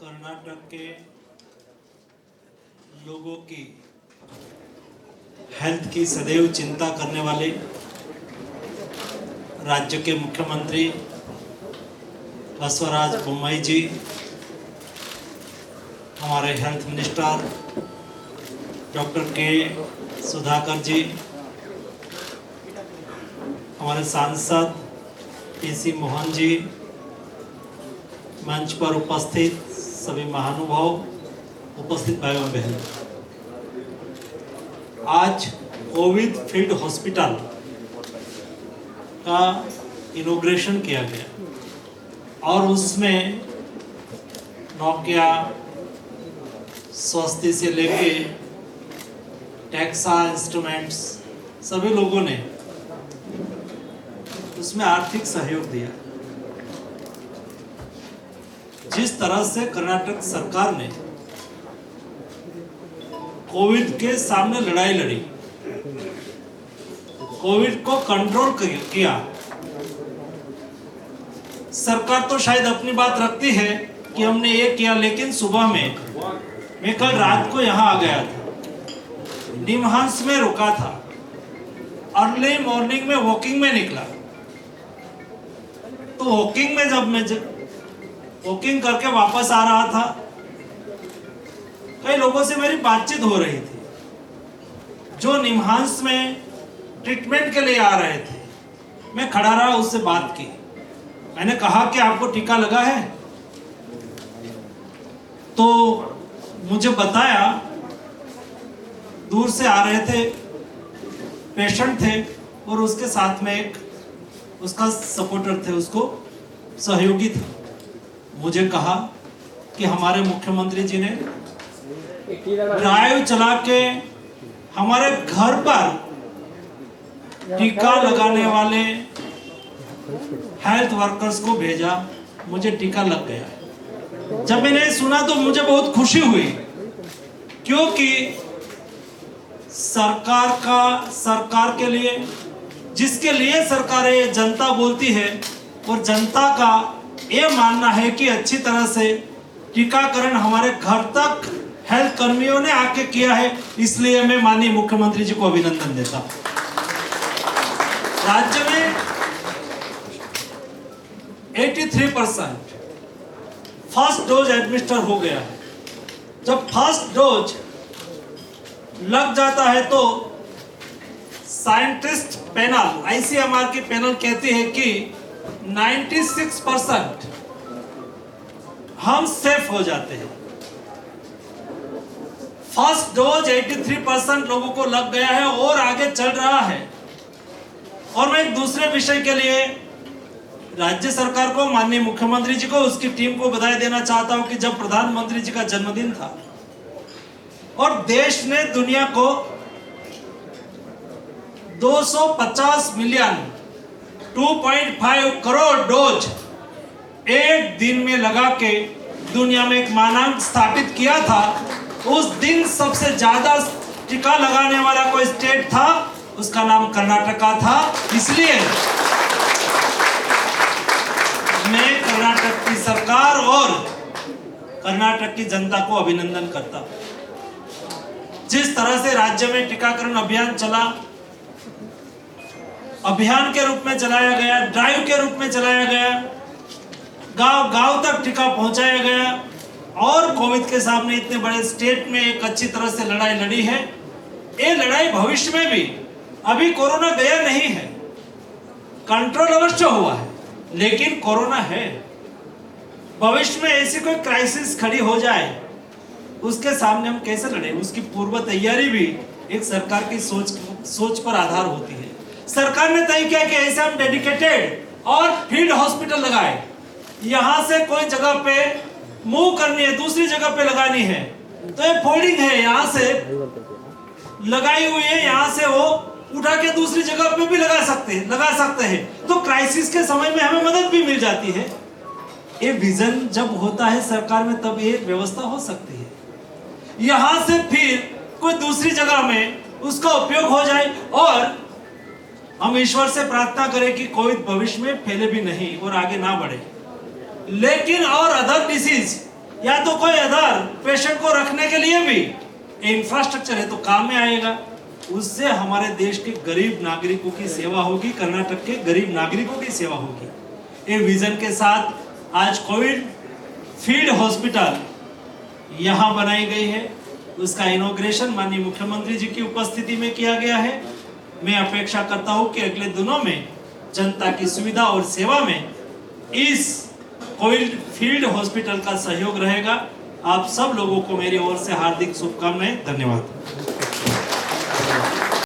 कर्नाटक के लोगों की हेल्थ की सदैव चिंता करने वाले राज्य के मुख्यमंत्री बसवराज बोम्मई जी, हमारे हेल्थ मिनिस्टर डॉक्टर के सुधाकर जी, हमारे सांसद पीसी मोहन जी, मंच पर उपस्थित सभी महानुभाव, उपस्थित भाई और बहन, आज कोविड फील्ड हॉस्पिटल का इनॉग्रेशन किया गया और उसमें नोकिया, स्वस्ति से लेके टेक्सा इंस्ट्रूमेंट्स सभी लोगों ने उसमें आर्थिक सहयोग दिया। जिस तरह से कर्नाटक सरकार ने कोविड के सामने लड़ाई लड़ी, कोविड को कंट्रोल किया, सरकार तो शायद अपनी बात रखती है कि हमने ये किया, लेकिन सुबह में मैं कल रात को यहाँ आ गया था, निमहांस में रुका था, अर्ली मॉर्निंग में वॉकिंग में निकला, तो वॉकिंग में जब मैं वॉकिंग करके वापस आ रहा था, कई लोगों से मेरी बातचीत हो रही थी जो निमहांस में ट्रीटमेंट के लिए आ रहे थे। मैं खड़ा रहा, उससे बात की, मैंने कहा कि आपको टीका लगा है? तो मुझे बताया, दूर से आ रहे थे, पेशेंट थे और उसके साथ में एक उसका सपोर्टर थे, उसको सहयोगी था। मुझे कहा कि हमारे मुख्यमंत्री जी ने ड्राइव चला के हमारे घर पर टीका लगाने वाले हेल्थ वर्कर्स को भेजा, मुझे टीका लग गया। जब मैंने सुना तो मुझे बहुत खुशी हुई, क्योंकि सरकार के लिए, जिसके लिए सरकार ये जनता बोलती है, और जनता का ये मानना है कि अच्छी तरह से टीकाकरण हमारे घर तक हेल्थ कर्मियों ने आके किया है, इसलिए मैं माननीय मुख्यमंत्री जी को अभिनंदन देता हूं। राज्य में 83% फर्स्ट डोज एडमिनिस्टर हो गया है। जब फर्स्ट डोज लग जाता है तो साइंटिस्ट पैनल, आईसीएमआर की पैनल कहती है कि 96% हम सेफ हो जाते हैं। फर्स्ट डोज 83% लोगों को लग गया है और आगे चल रहा है। और मैं एक दूसरे विषय के लिए राज्य सरकार को, माननीय मुख्यमंत्री जी को, उसकी टीम को बधाई देना चाहता हूं कि जब प्रधानमंत्री जी का जन्मदिन था और देश ने दुनिया को 250 मिलियन 2.5 करोड़ डोज एक दिन में लगा के दुनिया में एक मानांक स्थापित किया था, उस दिन सबसे ज्यादा टीका लगाने वाला कोई स्टेट था, उसका नाम कर्नाटक का था। इसलिए मैं कर्नाटक की सरकार और कर्नाटक की जनता को अभिनंदन करता हूं। जिस तरह से राज्य में टीकाकरण अभियान चला, अभियान के रूप में चलाया गया, ड्राइव के रूप में चलाया गया, गांव गांव तक टीका पहुंचाया गया और कोविड के सामने इतने बड़े स्टेट में एक अच्छी तरह से लड़ाई लड़ी है। ये लड़ाई भविष्य में भी, अभी कोरोना गया नहीं है, कंट्रोल अवश्य हुआ है, लेकिन कोरोना है। भविष्य में ऐसी कोई क्राइसिस खड़ी हो जाए, उसके सामने हम कैसे लड़े, उसकी पूर्व तैयारी भी एक सरकार की सोच पर आधार होती है। सरकार ने तय किया कि ऐसे हम डेडिकेटेड और फील्ड हॉस्पिटल लगाए, यहां से कोई जगह पे मूव करनी है, दूसरी जगह पे लगानी है, तो ये फोल्डिंग है, यहां से लगाई हुई है, यहां से वो उठा के दूसरी जगह पे भी लगा सकते हैं, तो क्राइसिस के समय में हमें मदद भी मिल जाती है। ये विजन जब होता है सरकार में, तब ये व्यवस्था हो सकती है। यहां से फिर कोई दूसरी जगह में उसका उपयोग हो जाए और हम ईश्वर से प्रार्थना करें कि कोविड भविष्य में फैले भी नहीं और आगे ना बढ़े। लेकिन और अदर डिसीज या तो कोई अदर पेशेंट को रखने के लिए भी इंफ्रास्ट्रक्चर है तो काम में आएगा। उससे हमारे देश के गरीब नागरिकों की सेवा होगी, कर्नाटक के गरीब नागरिकों की सेवा होगी। ये विजन के साथ आज कोविड फील्ड हॉस्पिटल यहाँ बनाई गई है। उसका इनॉग्रेशन माननीय मुख्यमंत्री जी की उपस्थिति में किया गया है। मैं अपेक्षा करता हूँ कि अगले दिनों में जनता की सुविधा और सेवा में इस कोविड फील्ड हॉस्पिटल का सहयोग रहेगा। आप सब लोगों को मेरी ओर से हार्दिक शुभकामनाएं। धन्यवाद।